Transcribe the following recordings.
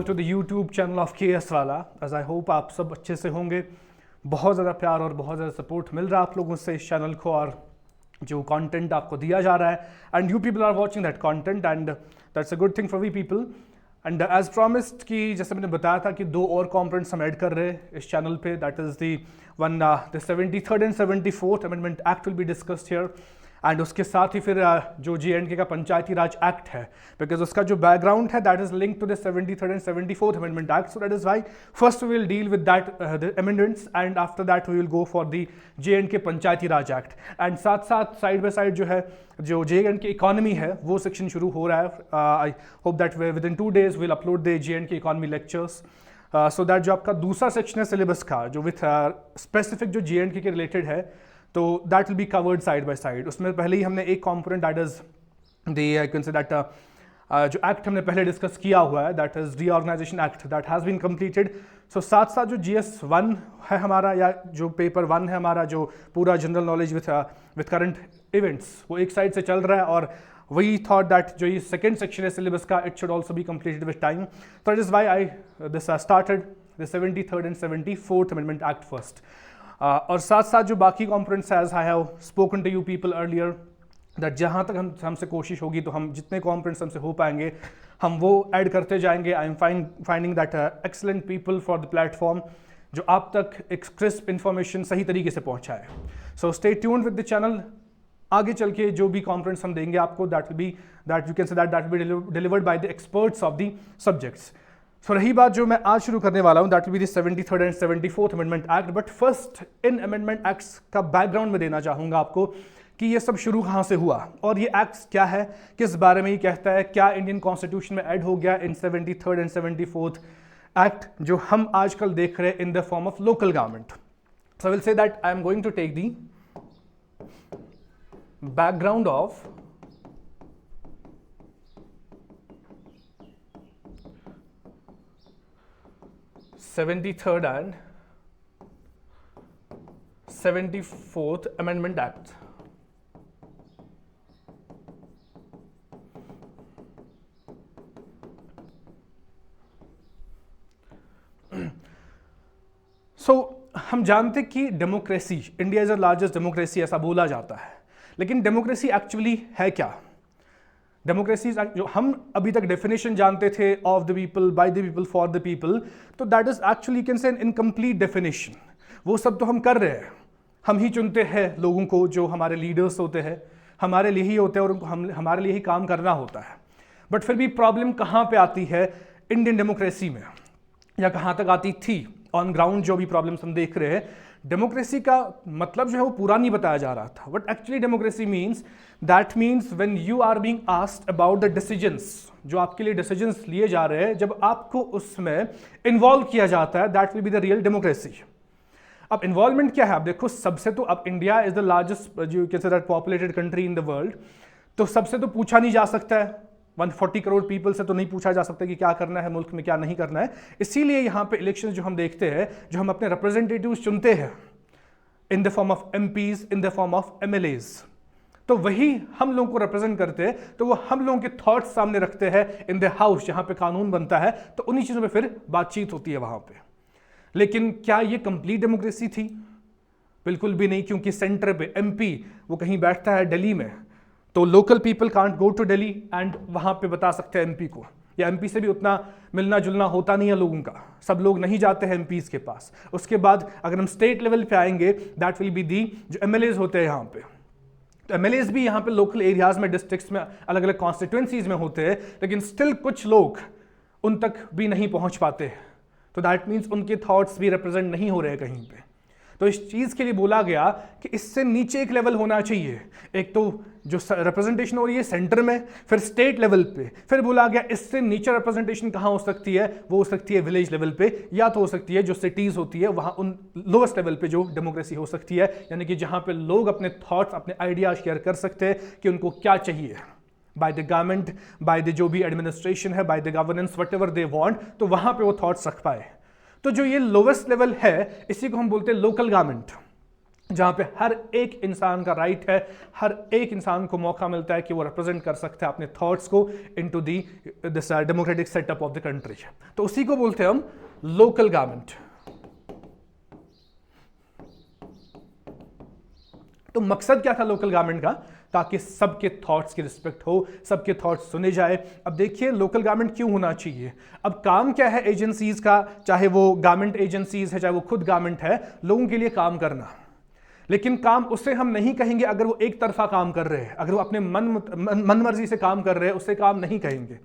All to the YouTube channel of KS वाला। As I hope आप सब अच्छे से होंगे। बहुत ज़्यादा प्यार और बहुत ज़्यादा सपोर्ट मिल रहा है आप लोगों से इस चैनल को, और जो कंटेंट आपको दिया जा रहा है, and you people are watching that content, and that's a good thing for we people. And as promised कि जैसे मैंने बताया था कि 2 और कंपोनेंट्स हम ऐड कर रहे हैं इस चैनल पे, that is the 73rd and 74th amendment act will be discussed here. And उसके साथ ही फिर जो JNK का पंचायती राज एक्ट है, बिकॉज उसका जो बैकग्राउंड है that is link to the 73rd and 74th amendment act, so that is why first we will deal with that the amendments, and after that we will go for the JNK Panchayati Raj act. And साथ साथ side by side जो है जो JNK economy है वो section शुरू हो रहा है। I hope that within 2 days will upload the JNK economy lectures, so that जो आपका दूसरा सेक्शन है सिलेबस का जो विथ स्पेसिफिक जो JNK के रिलेटेड है, तो that will be covered side by side. उसमें पहले ही हमने एक component that is I can say that जो एक्ट हमने पहले डिस्कस किया हुआ है, that is reorganisation act, that has been completed. सो साथ साथ जो GS1 है हमारा, या जो पेपर 1 है हमारा, जो पूरा general knowledge with current events, वो एक साइड से चल रहा है, और वी थॉट दैट जो ये सेकेंड सेक्शन है सिलेबस का, it should also be completed with time. तो that is why I this started the 73rd and 74th amendment act first. और साथ साथ जो बाकी components as I have spoken to you people earlier, that जहाँ तक हमसे कोशिश होगी तो हम जितने कंपोनेंट्स हमसे हो पाएंगे हम वो ऐड करते जाएंगे। I am finding that excellent people for the platform जो आप तक एक क्रिस्प इंफॉर्मेशन सही तरीके से पहुँचाए। So stay tuned with the channel. आगे चल के जो भी कंपोनेंट्स हम देंगे आपको, that will be that you can say that will be delivered by the experts of the subjects. So रही बात जो मैं आज शुरू करने वाला हूँ, that will be the 73rd and 74th amendment act. But first in amendment acts का बैकग्राउंड में देना चाहूँगा आपको कि ये सब शुरू कहाँ से हुआ और ये एक्ट्स क्या है, किस बारे में ये कहता है, क्या इंडियन कॉन्स्टिट्यूशन में ऐड हो गया इन 73rd एंड 74th एक्ट जो हम आजकल देख रहे हैं in the form of local government. So will say that I am going to take the background of (73rd and 74th Amendment Act). हम जानते कि democracy, India is the largest democracy ऐसा बोला जाता है, लेकिन डेमोक्रेसी एक्चुअली है क्या? डेमोक्रेसी जो हम अभी तक डेफिनेशन जानते थे of the people, by the people, for the people, तो that is actually can say an incomplete definition. वो सब तो हम कर रहे हैं, हम ही चुनते हैं लोगों को जो हमारे लीडर्स होते हैं, हमारे लिए ही होते हैं और उनको हमारे लिए ही काम करना होता है। बट फिर भी प्रॉब्लम कहाँ पे आती है इंडियन डेमोक्रेसी में, या कहाँ तक आती थी ऑन ग्राउंड? जो भी प्रॉब्लम्स हम देख रहे हैं, डेमोक्रेसी का मतलब जो है वो पूरा नहीं बताया जा रहा था। But actually democracy means when you are being asked about the decisions, जो आपके लिए डिसीजंस लिए जा रहे हैं, जब आपको उसमें इन्वॉल्व किया जाता है, that will be the real democracy. अब इन्वॉल्वमेंट क्या है? आप देखो, सबसे तो अब इंडिया इज द लार्जेस्ट जो can say that populated country in the world, तो सबसे तो पूछा नहीं जा सकता है, 140 करोड़ पीपल से तो नहीं पूछा जा सकता कि क्या करना है मुल्क में, क्या नहीं करना है। इसीलिए यहाँ पे इलेक्शन जो हम देखते हैं, जो हम अपने रिप्रेजेंटेटिव्स चुनते हैं in the form of MPs, in the form of MLAs, तो वही हम लोगों को रिप्रेजेंट करते हैं, तो वो हम लोगों के थॉट्स सामने रखते हैं इन द हाउस जहाँ पे कानून बनता है, तो उन्हीं चीज़ों पे फिर बातचीत होती है वहाँ पे। लेकिन क्या ये कंप्लीट डेमोक्रेसी थी? बिल्कुल भी नहीं, क्योंकि सेंटर पे MP वो कहीं बैठता है दिल्ली में, तो local people can't go to Delhi and वहाँ पे बता सकते हैं MP को, या MP से भी उतना मिलना जुलना होता नहीं है लोगों का, सब लोग नहीं जाते हैं MPs के पास। उसके बाद अगर हम स्टेट लेवल पे आएंगे, दैट विल बी दी जो MLAs होते हैं यहाँ पे, तो MLAs भी यहाँ पे लोकल एरियाज में, डिस्ट्रिक्ट्स में, अलग अलग कॉन्स्टिट्यूंसीज में होते हैं, लेकिन स्टिल कुछ लोग उन तक भी नहीं पहुँच पाते, तो दैट मीन्स उनके थॉट्स भी रिप्रेजेंट नहीं हो रहे कहीं पे। तो इस चीज़ के लिए बोला गया कि इससे नीचे एक लेवल होना चाहिए, एक तो जो रिप्रेजेंटेशन हो रही है सेंटर में, फिर स्टेट लेवल पे, फिर बोला गया इससे नीचे रिप्रेजेंटेशन कहाँ हो सकती है? वो हो सकती है विलेज लेवल पे, या तो हो सकती है जो सिटीज़ होती है वहाँ उन लोवेस्ट लेवल पे जो डेमोक्रेसी हो सकती है, यानी कि जहाँ पे लोग अपने थॉट्स, अपने आइडियाज शेयर कर सकते हैं कि उनको क्या चाहिए by the government, by the जो भी एडमिनिस्ट्रेशन है, by the governance, what ever they want, तो वहाँ पे वो थॉट्स रख पाए। तो जो ये लोवेस्ट लेवल है, इसी को हम बोलते हैं लोकल गवर्नमेंट। जहां पे हर एक इंसान का राइट है, हर एक इंसान को मौका मिलता है कि वो रिप्रेजेंट कर सकता है अपने थॉट्स को into this democratic setup of the country. तो उसी को बोलते हैं हम लोकल गवर्नमेंट। तो मकसद क्या था लोकल गवर्नमेंट का? ताकि सबके थॉट्स की रिस्पेक्ट हो, सबके थॉट्स सुने जाए। अब देखिए लोकल गवर्नमेंट क्यों होना चाहिए। अब काम क्या है एजेंसीज का, चाहे वो गवर्नमेंट एजेंसीज है चाहे वो खुद गवर्नमेंट है, लोगों के लिए काम करना। लेकिन काम उससे हम नहीं कहेंगे अगर वो एक तरफा काम कर रहे हैं, अगर वो अपने मन मर्जी से काम कर रहे हैं, उससे काम नहीं कहेंगे।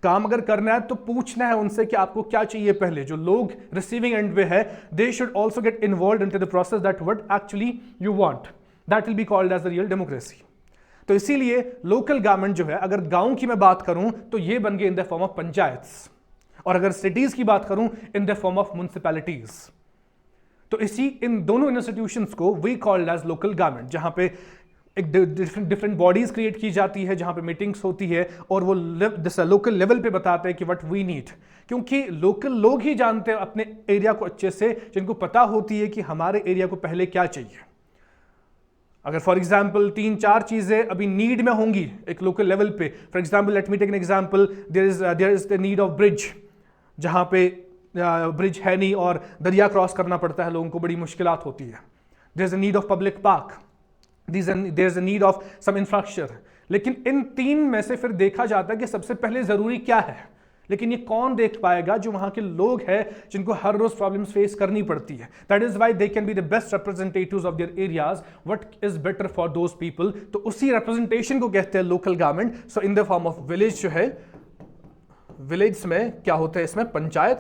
काम अगर करना है तो पूछना है उनसे कि आपको क्या चाहिए पहले। जो लोग रिसीविंग एंड पे है, they should also get involve into the process that what actually you want, that will be called as the real democracy. तो इसीलिए लोकल गवर्नमेंट जो है, अगर गांव की मैं बात करूं तो ये बन गए in the form of panchayats, और अगर सिटीज की बात करूं in the form of municipalities. तो इसी इन दोनों इंस्टीट्यूशंस को we called as local government, जहां पे एक डिफरेंट बॉडीज क्रिएट की जाती है, जहां पे मीटिंग्स होती है और वो लोकल लेवल पे बताते हैं कि व्हाट वी नीड। क्योंकि लोकल लोग ही जानते हैं अपने एरिया को अच्छे से, जिनको पता होती है कि हमारे एरिया को पहले क्या चाहिए। अगर फॉर एग्जाम्पल 3-4 चीजें अभी नीड में होंगी एक लोकल लेवल पे, for example let me take an example, there is the need of bridge, जहां पे ब्रिज है नहीं और दरिया क्रॉस करना पड़ता है, लोगों को बड़ी मुश्किलात होती है। There is a need of public park, there is a need of some infrastructure. लेकिन इन तीन में से फिर देखा जाता है कि सबसे पहले जरूरी क्या है, लेकिन ये कौन देख पाएगा? जो वहां के लोग हैं जिनको हर रोज प्रॉब्लम्स फेस करनी पड़ती है। That is why they can be the best representatives of their areas, what is better for those people. तो उसी रिप्रेजेंटेशन को कहते हैं local government. So in the form of village जो है, विलेज में क्या होता है, इसमें पंचायत।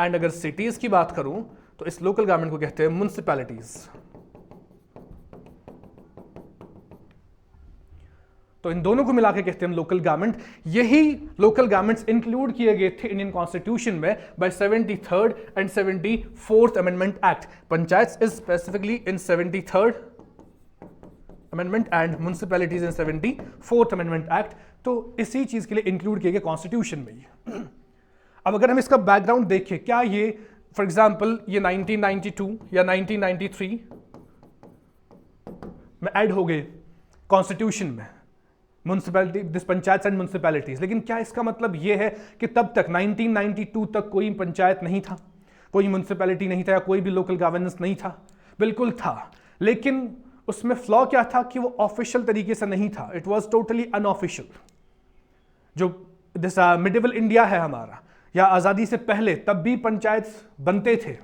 एंड अगर सिटीज की बात करूं तो इस लोकल गवर्नमेंट को कहते हैं म्युनिसिपैलिटीज। तो इन दोनों को मिलाकर कहते हैं हम लोकल गवर्नमेंट। यही लोकल गवर्नमेंट्स इंक्लूड किए गए थे इंडियन कॉन्स्टिट्यूशन में by 73rd and 74th amendment act. Panchayat is specifically in 73rd amendment and municipalities in 74th amendment act. तो इसी चीज के लिए इंक्लूड किए गए कॉन्स्टिट्यूशन में ही। अब अगर हम इसका बैकग्राउंड देखें, क्या ये फॉर एग्जाम्पल ये 1992 या 1993 में ऐड हो गए कॉन्स्टिट्यूशन में municipality, this panchayat and municipalities. लेकिन क्या इसका मतलब ये है कि तब तक 1992 तक कोई पंचायत नहीं था, कोई म्युनिसिपैलिटी नहीं था, या कोई भी लोकल गवर्नेंस नहीं था? बिल्कुल था, लेकिन उसमें फ्लॉ क्या था कि वो ऑफिशियल तरीके से नहीं था। It was totally unofficial. जो दिस मिडिवल इंडिया है हमारा, या आज़ादी से पहले, तब भी पंचायत बनते थे,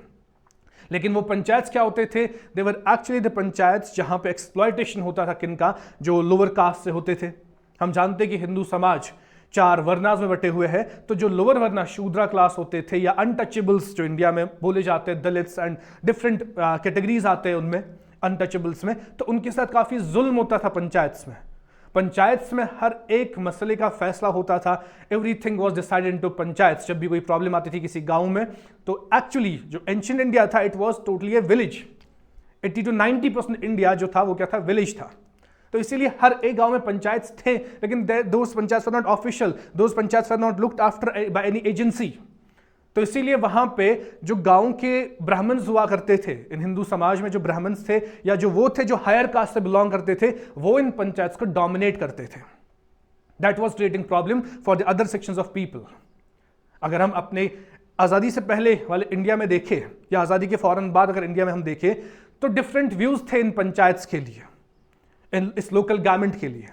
लेकिन वो पंचायत क्या होते थे? दे वर एक्चुअली द पंचायत जहां पे एक्सप्लॉयटेशन होता था किनका? जो लोअर कास्ट से होते थे। हम जानते हैं कि हिंदू समाज 4 वर्णास में बटे हुए हैं, तो जो लोअर वर्ना शूद्रा क्लास होते थे, या अनटचेबल्स जो इंडिया में बोले जाते हैं, दलित्स एंड डिफरेंट कैटेगरीज आते हैं उनमें, अनटचेबल्स में, तो उनके साथ काफी जुल्म होता था पंचायत में। पंचायत में हर एक मसले का फैसला होता था, everything was decided into panchayat. जब भी कोई प्रॉब्लम आती थी किसी गांव में, तो एक्चुअली जो एंशिएंट इंडिया था, it was totally A village. 80 to 90% India जो था वो क्या था? विलेज था। तो इसीलिए हर एक गांव में पंचायत थे, लेकिन those panchayat were not official, those panchayat were not looked after by any agency. तो इसीलिए वहां पे जो गांव के ब्राह्मण्स हुआ करते थे, इन हिंदू समाज में जो ब्राह्मण्स थे, या जो वो थे जो हायर कास्ट से बिलोंग करते थे, वो इन पंचायत को डोमिनेट करते थे। That was creating problem for the other sections of people. अगर हम अपने आज़ादी से पहले वाले इंडिया में देखें, या आज़ादी के फौरन बाद अगर इंडिया में हम देखें, तो डिफरेंट व्यूज थे इन पंचायत के लिए, इस लोकल गवर्नमेंट के लिए।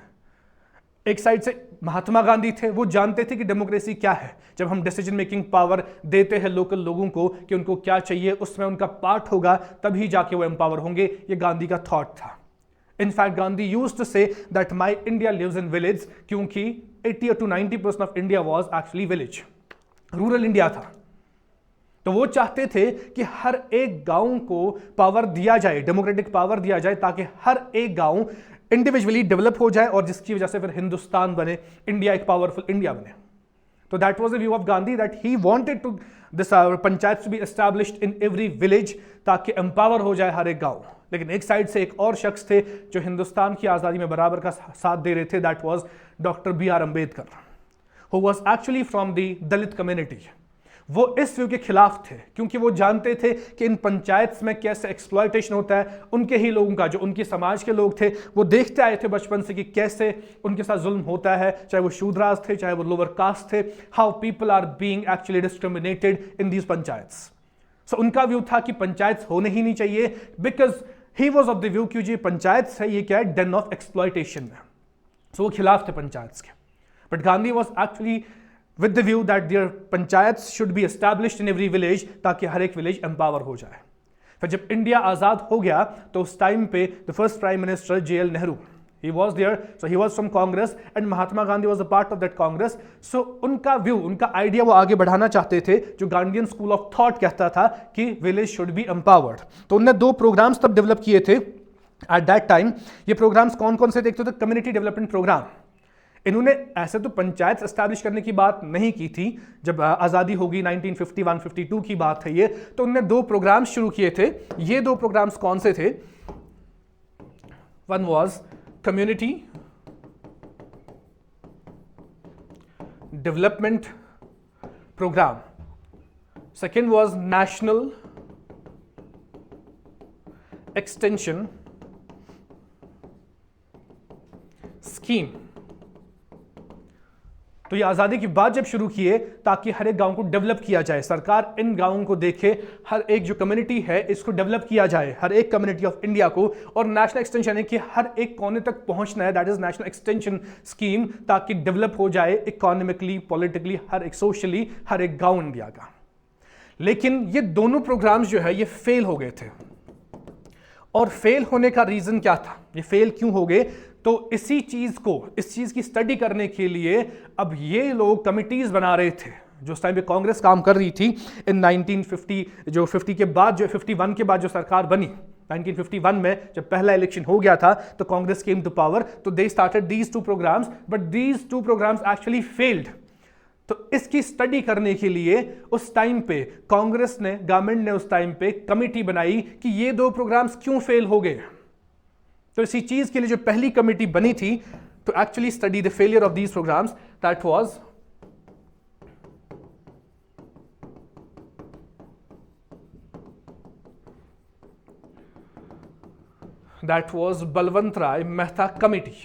एक साइड से महात्मा गांधी थे, वो जानते थे कि डेमोक्रेसी क्या है। जब हम डिसीजन मेकिंग पावर देते हैं लोकल लोगों को कि उनको क्या चाहिए, उसमें उनका पार्ट होगा, तभी जाके वो एम्पावर होंगे। ये गांधी का थॉट था। In fact Gandhi used to say that my India lives in village, क्योंकि 80 to 90% of India was actually village, rural India था। तो वो चाहते थे कि हर एक गांव को पावर दिया जाए, डेमोक्रेटिक पावर दिया जाए, ताकि हर एक गांव इंडिविजुअली डेवलप हो जाए, और जिसकी वजह से फिर हिंदुस्तान बने, इंडिया एक पावरफुल इंडिया बने। तो that was the view of Gandhi, that he wanted to this panchayat to be established in every village, ताकि एम्पावर हो जाए हर एक गांव। लेकिन एक साइड से एक और शख्स थे जो हिंदुस्तान की आज़ादी में बराबर का साथ दे रहे थे, that was doctor BR Ambedkar, who was actually from the Dalit community, वो इस व्यू के खिलाफ थे, क्योंकि वो जानते थे कि इन पंचायत में कैसे एक्सप्लॉयटेशन होता है। उनके ही लोगों का, जो उनके समाज के लोग थे, वो देखते आए थे बचपन से कि कैसे उनके साथ जुल्म होता है, चाहे वो शूद्रास थे, चाहे वो लोअर कास्ट थे, how people are being actually discriminated in these panchayats. सो उनका व्यू था कि पंचायत होने ही नहीं चाहिए, because he was of the view कि जो पंचायत है ये क्या है, डेन ऑफ एक्सप्लॉयटेशन। सो वो खिलाफ थे पंचायत के। But Gandhi was actually with the view that their panchayats should be established in every village, ताकि हर एक विलेज एम्पावर हो जाए। फिर जब इंडिया आज़ाद हो गया तो उस टाइम पे the first prime minister JL Nehru, he was there, so he was from Congress and Mahatma Gandhi was a part of that Congress। so उनका व्यू, उनका आइडिया वो आगे बढ़ाना चाहते थे, जो गांधीयन स्कूल ऑफ थॉट कहता था कि विलेज शुड बी एम्पावर्ड। तो उनने 2 प्रोग्राम्स तब डेवलप किए थे एट दैट टाइम। ये प्रोग्राम्स कौन कौन से थे? एक तो कम्युनिटी डेवलपमेंट प्रोग्राम। इन्होंने ऐसे तो पंचायत एस्टैब्लिश करने की बात नहीं की थी, जब आज़ादी होगी 1951-52 की बात है ये, तो उन्होंने 2 प्रोग्राम्स शुरू किए थे। ये 2 प्रोग्राम्स कौन से थे? One was community development programme, second was national extension scheme. तो ये आज़ादी के बाद जब शुरू किए ताकि हर एक गांव को डेवलप किया जाए, सरकार इन गांवों को देखे, हर एक जो कम्युनिटी है इसको डेवलप किया जाए, हर एक कम्युनिटी ऑफ इंडिया को। और नेशनल एक्सटेंशन यानी कि हर एक कोने तक पहुंचना है, that is national extension scheme, ताकि डेवलप हो जाए इकोनॉमिकली, पॉलिटिकली, हर एक सोशली, हर एक गांव इंडिया का। लेकिन ये दोनों प्रोग्राम्स जो है ये फेल हो गए थे। और फेल होने का रीजन क्या था, ये फेल क्यों हो गए? तो इसी चीज को, इस चीज की स्टडी करने के लिए अब ये लोग कमिटीज बना रहे थे, जो उस टाइम पे कांग्रेस काम कर रही थी इन 1950, जो 50 के बाद, जो 51 के बाद जो सरकार बनी 1951 में, जब पहला इलेक्शन हो गया था तो कांग्रेस केम टू पावर। तो they started these 2 programmes, but these 2 programmes actually failed. तो इसकी स्टडी करने के लिए उस टाइम पे कांग्रेस ने, गवर्नमेंट ने उस टाइम पे कमिटी बनाई कि ये 2 प्रोग्राम्स क्यों फेल हो गए। तो इसी चीज के लिए जो पहली कमिटी बनी थी to actually study the failure of these programs, that was Balwant Rai Mehta committee.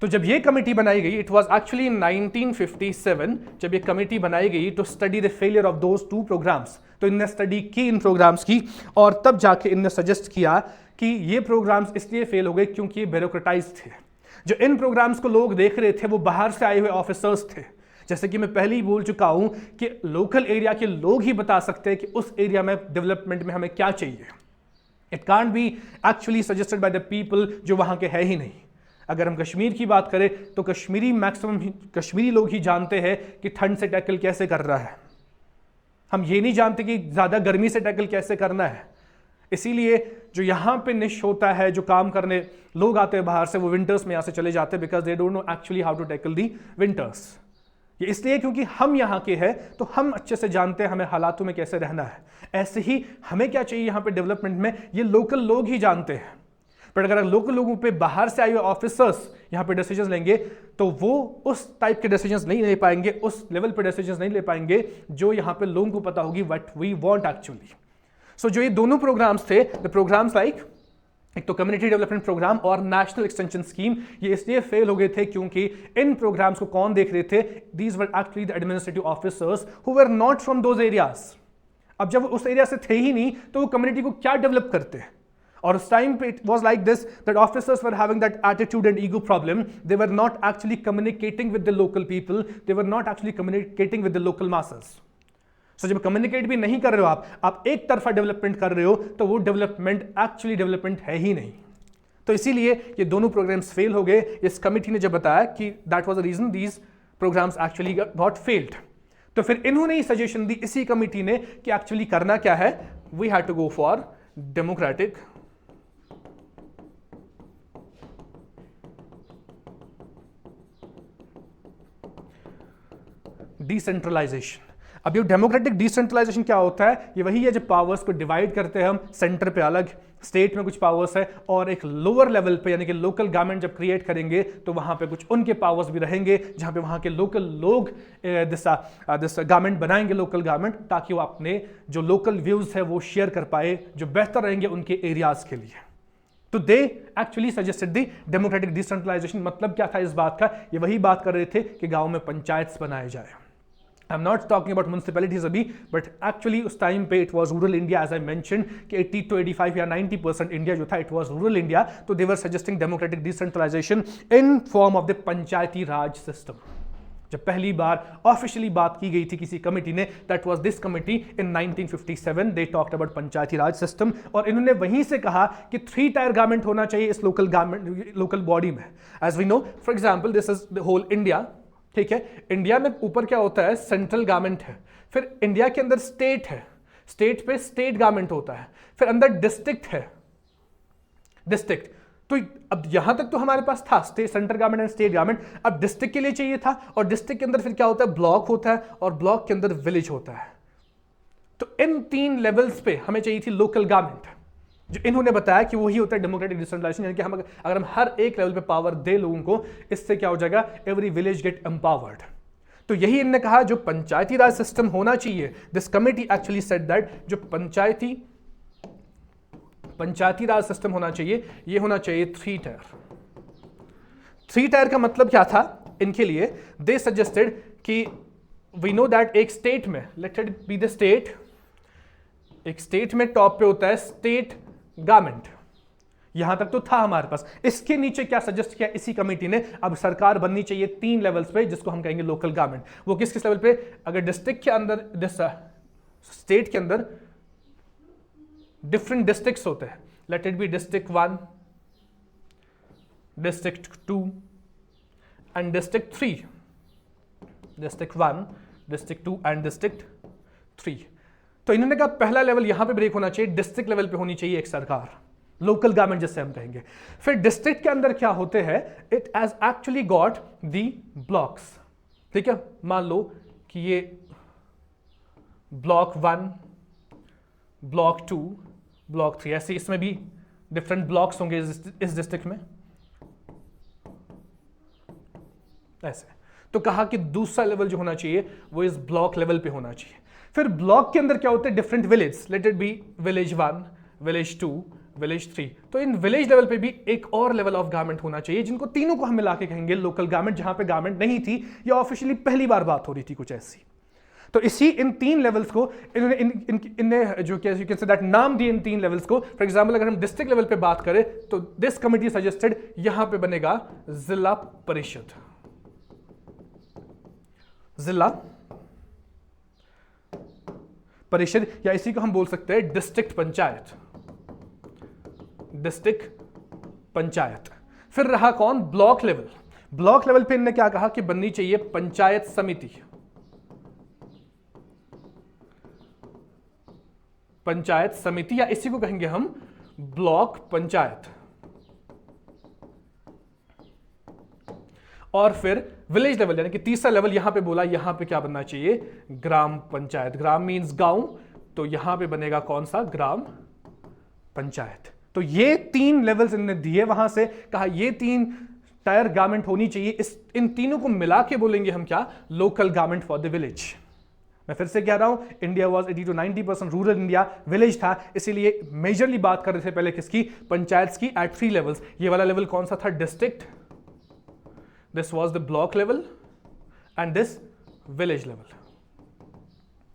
तो जब ये कमिटी बनाई गई, इट वाज एक्चुअली इन 1957 जब ये कमिटी बनाई गई to study the failure of those 2 programmes. तो इनने स्टडी की इन प्रोग्राम्स की, और तब जाके इनने सजेस्ट किया कि ये प्रोग्राम्स इसलिए फेल हो गए क्योंकि ये ब्यूरोक्रेटाइज थे। जो इन प्रोग्राम्स को लोग देख रहे थे वो बाहर से आए हुए ऑफिसर्स थे। जैसे कि मैं पहले ही बोल चुका हूं कि लोकल एरिया के लोग ही बता सकते हैं कि उस एरिया में डेवलपमेंट में हमें क्या चाहिए। It can't be actually suggested by the people जो वहां के है ही नहीं। अगर हम कश्मीर की बात करें तो मैक्सिमम कश्मीरी लोग ही जानते हैं कि ठंड से टैकल कैसे कर रहा है। हम ये नहीं जानते कि ज़्यादा गर्मी से टैकल कैसे करना है। इसीलिए जो यहाँ पे निश होता है, जो काम करने लोग आते हैं बाहर से, वो विंटर्स में यहाँ से चले जाते हैं, because they don't know actually how to tackle the winters. ये इसलिए क्योंकि हम यहाँ के हैं तो हम अच्छे से जानते हैं हमें हालातों में कैसे रहना है। ऐसे ही हमें क्या चाहिए यहाँ पे डेवलपमेंट में, ये लोकल लोग ही जानते हैं। बट अगर लोकल लोगों पे बाहर से आए हुए ऑफिसर्स यहाँ पे डिसीजंस लेंगे तो वो उस टाइप के डिसीजंस नहीं ले पाएंगे, उस लेवल पे डिसीजंस नहीं ले पाएंगे जो यहाँ पे लोगों को पता होगी व्हाट वी वांट एक्चुअली। सो जो ये दोनों प्रोग्राम्स थे, द प्रोग्राम्स लाइक एक तो कम्युनिटी डेवलपमेंट प्रोग्राम और नेशनल एक्सटेंशन स्कीम, ये इसलिए फेल हो गए थे क्योंकि इन प्रोग्राम्स को कौन देख रहे थे? These were actually the administrative officers who were not from those areas. अब जब उस एरिया से थे ही नहीं तो वो कम्युनिटी को क्या डेवलप करते? और उस टाइम पे it was like this that officers were having that attitude and ego problem. They were not actually communicating with the local people, they were not actually communicating with the local masses. So जब communicate भी नहीं कर रहे हो आप एक तरफा development कर रहे हो, तो वो डेवलपमेंट एक्चुअली डेवलपमेंट है ही नहीं। तो इसीलिए ये दोनों प्रोग्राम्स फेल हो गए। इस कमिटी ने जब बताया कि that was the reason these programmes actually got failed, तो फिर इन्होंने ही सजेशन दी इसी कमिटी ने कि एक्चुअली करना क्या है, we had to go for democratic decentralisation. अब ये डेमोक्रेटिक डिसेंट्रलाइजेशन क्या होता है, ये वही है जब पावर्स को डिवाइड करते हैं हम, सेंटर पे अलग, स्टेट में कुछ पावर्स है, और एक लोअर लेवल पे यानी कि लोकल गवर्नमेंट जब क्रिएट करेंगे तो वहां पे कुछ उनके पावर्स भी रहेंगे, जहां पे वहां के लोकल लोग दिस गवर्नमेंट बनाएंगे, लोकल गवर्नमेंट, ताकि वो अपने जो लोकल व्यूज है वो शेयर कर पाए जो बेहतर रहेंगे उनके एरियाज के लिए। तो they actually suggested the democratic decentralisation. मतलब क्या था इस बात का, ये वही बात कर रहे थे कि गांव में पंचायत बनाए जाए। I am not talking about municipalities अभी, बट एक्चुअली उस टाइम पे it was rural India, as I mention कि 80 to 85 या 90% इंडिया जो था इट वाज रूरल इंडिया। तो they were suggesting democratic decentralisation in form of the Panchayati Raj system. जब पहली बार ऑफिशियली बात की गई थी किसी कमेटी ने, that was this committee in 1957, they talked about Panchayati Raj system, और इन्होंने वहीं से कहा कि 3 टायर गवर्नमेंट होना चाहिए इस लोकल गवर्नमेंट, लोकल बॉडी में। As we know, for example this is the whole India, ठीक है। इंडिया में ऊपर क्या होता है, सेंट्रल गवर्नमेंट है, फिर इंडिया के अंदर स्टेट है, स्टेट पे स्टेट गवर्नमेंट होता है, फिर अंदर डिस्ट्रिक्ट है, डिस्ट्रिक्ट। तो अब यहां तक तो हमारे पास था state, central government and state government. अब डिस्ट्रिक्ट के लिए चाहिए था, और डिस्ट्रिक्ट के अंदर फिर क्या होता है, ब्लॉक होता है, और ब्लॉक के अंदर विलेज होता है। तो इन 3 लेवल्स पे हमें चाहिए थी लोकल गवर्नमेंट, जो इन्होंने बताया कि वही होता है डेमोक्रेटिक डिसेंट्रलाइजेशन, यानी कि हम अगर हम हर एक लेवल पे पावर दे लोगों को, इससे क्या हो जाएगा, एवरी विलेज गेट एम्पावर्ड। तो यही इन्होंने कहा जो पंचायती राज सिस्टम होना चाहिए, this committee actually said that जो पंचायती राज सिस्टम होना चाहिए, ये होना चाहिए 3 टायर। 3 टायर का मतलब क्या था इनके लिए, दे सजेस्टेड कि वी नो दैट एक स्टेट में, let it be the state, एक स्टेट में टॉप पे होता है स्टेट गवर्नमेंट, यहां तक तो था हमारे पास। इसके नीचे क्या सजेस्ट किया इसी कमेटी ने, अब सरकार बननी चाहिए 3 लेवल्स पे, जिसको हम कहेंगे लोकल गवर्नमेंट। वो किस किस लेवल पे, अगर डिस्ट्रिक्ट के अंदर, स्टेट के अंदर डिफरेंट डिस्ट्रिक्ट्स होते हैं, let it be district 1, district 2 and district 3, district 1, district 2 and district 3। तो इन्होंने कहा पहला लेवल यहां पे ब्रेक होना चाहिए, डिस्ट्रिक्ट लेवल पे होनी चाहिए एक सरकार, लोकल गवर्नमेंट जिससे हम कहेंगे। फिर डिस्ट्रिक्ट के अंदर क्या होते हैं, it has actually got the blocks, ठीक है। मान लो कि ये ब्लॉक 1, ब्लॉक 2, ब्लॉक 3, ऐसे इसमें भी डिफरेंट ब्लॉक्स होंगे इस डिस्ट्रिक्ट में, ऐसे। तो कहा कि दूसरा लेवल जो होना चाहिए वो इस ब्लॉक लेवल पे होना चाहिए। फिर ब्लॉक के अंदर क्या होते हैं, different village, let it be village 1, village 2, village 3। तो इन विलेज लेवल पे भी एक और लेवल ऑफ गवर्नमेंट होना चाहिए, जिनको तीनों को हम मिला के कहेंगे लोकल गवर्नमेंट, जहां पे गवर्नमेंट नहीं थी या ऑफिशियली पहली बार बात हो रही थी कुछ ऐसी। तो इसी इन 3 लेवल्स को इन्होंने जो कैसे दैट नाम दिए इन 3 लेवल्स को। फॉर एग्जांपल अगर हम डिस्ट्रिक्ट लेवल पे बात करें तो दिस कमिटी सजेस्टेड यहां पे बनेगा जिला परिषद, जिला परिषद, या इसी को हम बोल सकते हैं डिस्ट्रिक्ट पंचायत, डिस्ट्रिक्ट पंचायत। फिर रहा कौन, ब्लॉक लेवल। ब्लॉक लेवल पे इन्होंने क्या कहा कि बननी चाहिए पंचायत समिति, पंचायत समिति, या इसी को कहेंगे हम ब्लॉक पंचायत। और फिर विलेज लेवल यानी कि तीसरा लेवल यहां पे बोला, यहां पे क्या बनना चाहिए, ग्राम पंचायत। ग्राम मींस गांव, तो यहां पे बनेगा कौन सा, ग्राम पंचायत। तो ये 3 लेवल्स इन्होंने दिए, वहां से कहा ये 3 टायर गवर्नमेंट होनी चाहिए। इन तीनों को मिला के बोलेंगे हम क्या, local government for the village. मैं फिर से कह रहा हूं, India was 80 to 90% rural India, village था, इसीलिए मेजरली बात कर रहे थे पहले किसकी, पंचायत की, एट 3 लेवल्स। ये वाला लेवल कौन सा था, district, this was the block level and this village level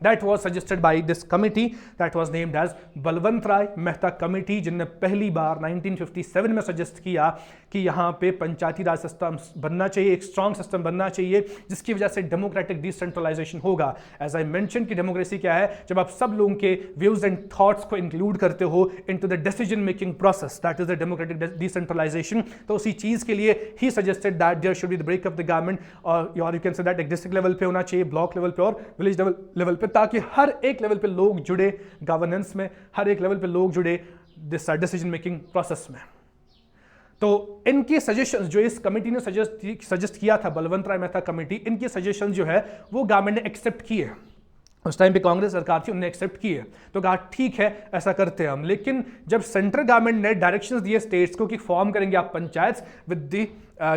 that was suggested by this committee that was named as Balwant Rai Mehta committee, जिनने पहली बार 1957 में सजेस्ट किया कि यहाँ पे पंचायती राज सिस्टम बनना चाहिए, एक स्ट्रॉन्ग सिस्टम बनना चाहिए, जिसकी वजह से डेमोक्रेटिक डिसेंट्रलाइजेशन होगा। एज आई मेंशन कि डेमोक्रेसी क्या है, जब आप सब लोगों के व्यूज एंड थॉट्स को इंक्लूड करते हो into the decision making process, that is the democratic decentralisation. तो उसी चीज के लिए ही suggested that there should be the break of the government, और यू कैन से दैट एक डिस्ट्रिक्ट लेवल पे होना चाहिए, ब्लॉक लेवल पे और विलेज लेवल पे, ताकि हर एक लेवल पे लोग जुड़े गवर्नेंस में, हर एक लेवल पे लोग जुड़े डिसीजन मेकिंग प्रोसेस में। तो इनकी सजेशंस जो इस कमेटी ने सजेस्ट किया था, बलवंत राय मेहता कमेटी, इनकी सजेशंस जो है वो गवर्नमेंट ने एक्सेप्ट किए। उस टाइम पे कांग्रेस सरकार थी, उन्होंने एक्सेप्ट की है, तो कहा ठीक है ऐसा करते हैं हम। लेकिन जब सेंट्रल गवर्नमेंट ने डायरेक्शंस दिए स्टेट्स को कि फॉर्म करेंगे आप पंचायत विद द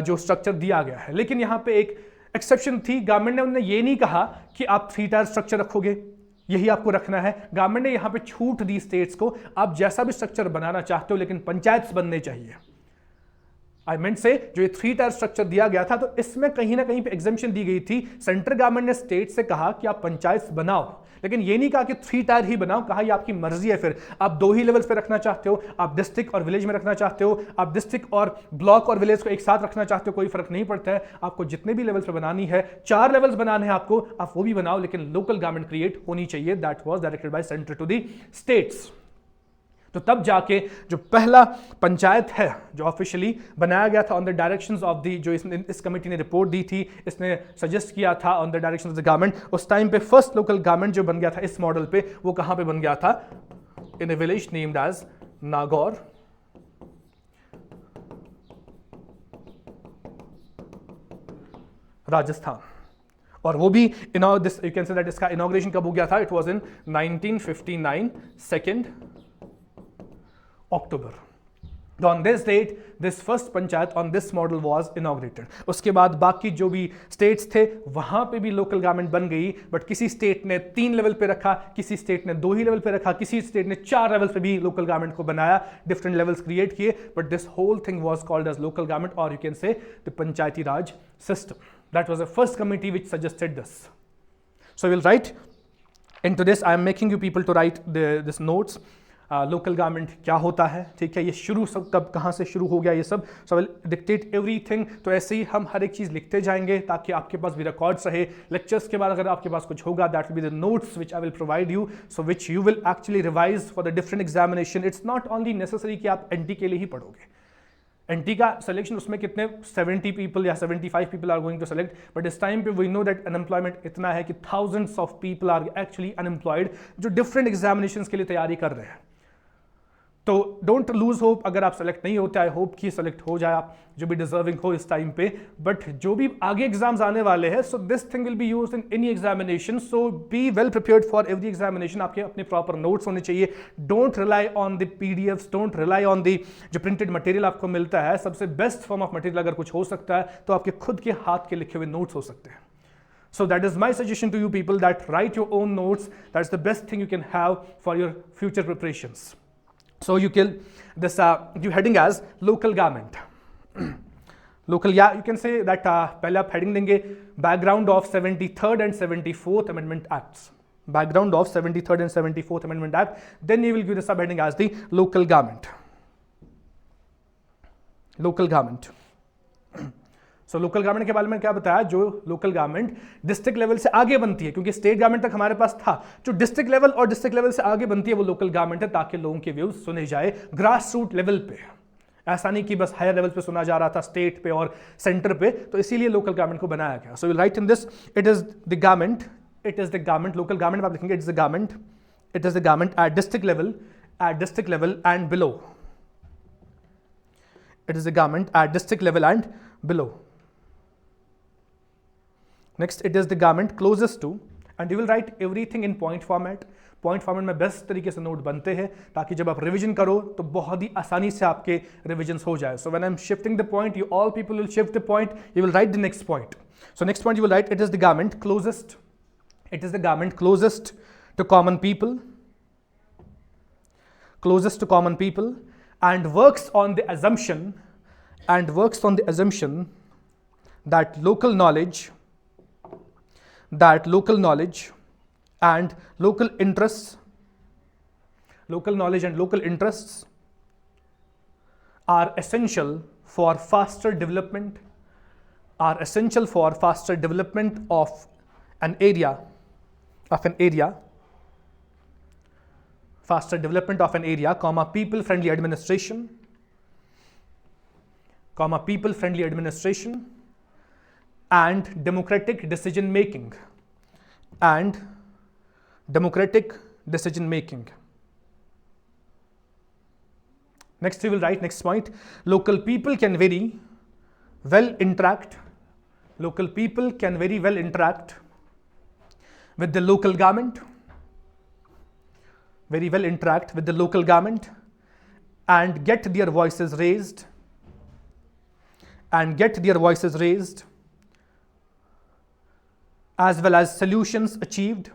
जो स्ट्रक्चर दिया गया है, लेकिन यहाँ पे एक एक्सेप्शन थी। गवर्नमेंट ने उन्हें ये नहीं कहा कि आप 3 टायर स्ट्रक्चर रखोगे, यही आपको रखना है। गवर्नमेंट ने यहाँ पे छूट दी स्टेट्स को, आप जैसा भी स्ट्रक्चर बनाना चाहते हो लेकिन पंचायत बनने चाहिए। आई मीन से जो ये 3 टायर स्ट्रक्चर दिया गया था, तो इसमें कहीं ना कहीं पे एग्जेम्पशन दी गई थी। सेंट्रल गवर्नमेंट ने स्टेट से कहा कि आप पंचायत बनाओ, लेकिन ये नहीं कहा कि 3 टायर ही बनाओ, कहा ये आपकी मर्जी है। फिर आप 2 ही लेवल्स पे रखना चाहते हो, आप डिस्ट्रिक्ट और विलेज में रखना चाहते हो, आप डिस्ट्रिक्ट और ब्लॉक और विलेज को एक साथ रखना चाहते हो, कोई फर्क नहीं पड़ता है। आपको जितने भी लेवल्स पे बनानी है, 4 लेवल्स बनाने हैं आपको, आप वो भी बनाओ, लेकिन लोकल गवर्नमेंट क्रिएट होनी चाहिए। That was directed by centre to the states. तो तब जाके जो पहला पंचायत है जो ऑफिशियली बनाया गया था on the directions of the, जो इस कमेटी ने रिपोर्ट दी थी, इसने सजेस्ट किया था on the direction of the government. उस टाइम पे फर्स्ट लोकल गवर्नमेंट जो बन गया था इस मॉडल पे, वो कहां पे बन गया था? In a village named as Nagaur, Rajasthan. और वो भी this you can say that इसका इनॉग्रेशन कब हो गया था? It was in 1959 2 October. On this date, this first panchayat on this model was inaugurated. उसके बाद बाकी जो भी स्टेट्स थे वहां पे भी लोकल गवर्नमेंट बन गई, बट किसी स्टेट ने 3 लेवल पे रखा, किसी स्टेट ने 2 ही लेवल पे रखा, किसी स्टेट ने 4 लेवल पे भी लोकल गवर्नमेंट को बनाया, डिफरेंट लेवल्स क्रिएट किए, but this whole thing was called as local government, और you can say the Panchayati Raj system. That was the first committee which suggested this. So we'll write into this. I am making you people to write this notes. Local government क्या होता है, ठीक है, ये शुरू सब कब कहाँ से शुरू हो गया ये सब. So will dictate everything. तो ऐसे ही हम हर एक चीज़ लिखते जाएंगे ताकि आपके पास भी रिकॉर्ड्स रहे. लेक्चर्स के बाद अगर आपके पास कुछ होगा, that will be the notes which I will provide you, so which you will actually revise for the different examination. It's not only necessary कि आप एनटी के लिए ही पढ़ोगे. एनटी का सिलेक्शन उसमें कितने 70 पीपल या 75 people are going to select, but इस टाइम पे वी नो दैट अनएम्प्लॉयमेंट इतना है कि thousands of people are actually unemployed जो डिफरेंट एग्जामिनेशंस के लिए तैयारी कर रहे हैं. तो डोंट लूज होप. अगर आप सेलेक्ट नहीं होते, आई होप कि सेलेक्ट हो जाए आप, जो भी डिजर्विंग हो इस टाइम पे. बट जो भी आगे एग्जाम्स आने वाले हैं, so this thing will be used in any examination. So be well prepared for every examination. आपके अपने प्रॉपर नोट्स होने चाहिए. Don't rely on the PDFs, don't rely on the जो प्रिंटेड मटेरियल आपको मिलता है. सबसे बेस्ट फॉर्म ऑफ मटेरियल अगर कुछ हो सकता है तो आपके खुद के हाथ के लिखे हुए नोट्स हो सकते हैं. So that is my suggestion to you people, that write your own notes. That's the best thing you can have for your future preparations. So you can this you heading as local government. Local, yeah, you can say that पहले आप heading देंगे background of 73rd and 74th Amendment Acts. Background of 73rd and 74th Amendment Act. Then you will give the subheading as the local government. Local government. So local government के बारे में क्या बताया? जो local government district level से आगे बनती है, क्योंकि स्टेट गवर्नमेंट तक हमारे पास था, जो डिस्ट्रिक्ट लेवल और डिस्ट्रिक्ट लेवल से आगे बनती है वो लोकल गवर्नमेंट है, ताकि लोगों के व्यूज सुने जाए ग्रास रूट लेवल पे. ऐसा नहीं कि बस हायर लेवल पे सुना जा रहा था, स्टेट पे और सेंटर पे. तो इसीलिए लोकल गवर्नमेंट को बनाया गया. So will write in this, it is the government, it is the government. Local government आप लिखेंगे it is the government, it is the government at district level and below. It is the government at district level and below. Next, it is the government closest to, and you will write everything in point format. Point format में best तरीके से note बनते हैं ताकि जब आप revision करो तो बहुत ही आसानी से आपके रिवीजन्स हो जाए. So when I am shifting the point, you all people will shift the point, you will write the next point. So next point you will write it is the government closest, it is the government closest to common people, closest to common people, and works on the assumption that local knowledge and local interests are essential for faster development of an area, comma people friendly administration and democratic decision making. Next we will write next point, local people can very well interact with the local government, very well interact with the local government and get their voices raised, as well as solutions achieved,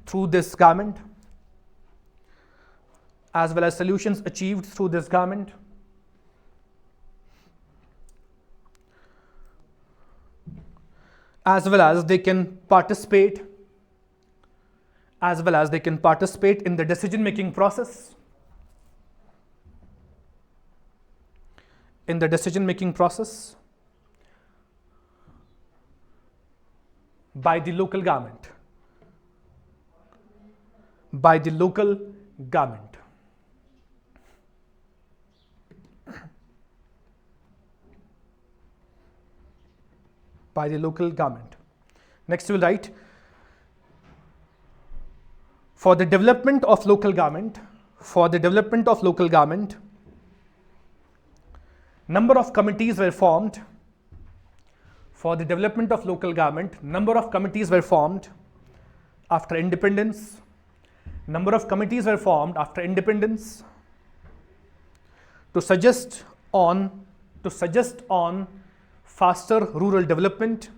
through this government, as well as they can participate in the decision making process, by the local government, by the local government. Next we will write, for the development of local government, number of committees were formed. For the development of local government, number of committees were formed after independence. To suggest on faster rural development,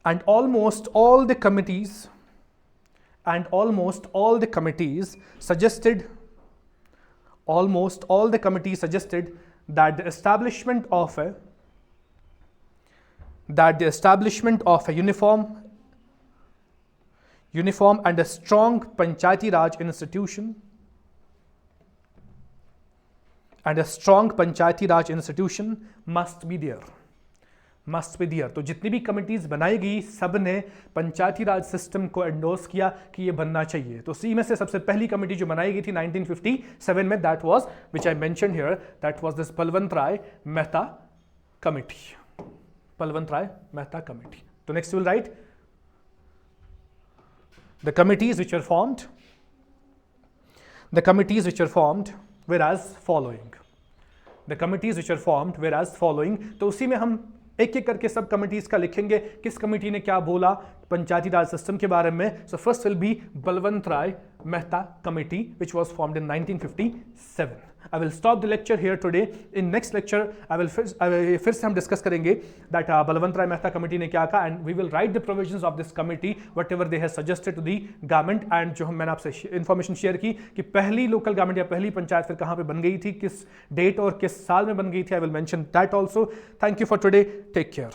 and almost all the committees suggested that the establishment of a uniform and a strong Panchayati Raj institution must be there. तो जितनी भी committees बनाई गई सब ने पंचायती Raj system को endorse किया कि ये बनना चाहिए. तो सी में से सबसे पहली कमिटी जो बनाई गई थी 1957 में, that was which I mentioned here, that was this Balwant Rai Mehta committee. तो next will write the committees which were formed were as following. तो उसी में हम एक एक करके सब कमिटीज का लिखेंगे, किस कमिटी ने क्या बोला पंचायती राज सिस्टम के बारे में. So first will be Balwant Rai Mehta committee which was formed in 1957. I will stop the lecture here today. In next lecture फिर से हम डिस्कस करेंगे that बलवंत राय मेहता कमिटी ने क्या कहा, and we will write the provisions of this committee whatever they have suggested to the government. and जो मैंने आपसे इंफॉर्मेशन शेयर की कि पहली लोकल गवर्नमेंट या पहली पंचायत फिर कहाँ पे बन गई थी, किस डेट और किस साल में बन गई थी, I will mention that also. Thank you for today. Take care.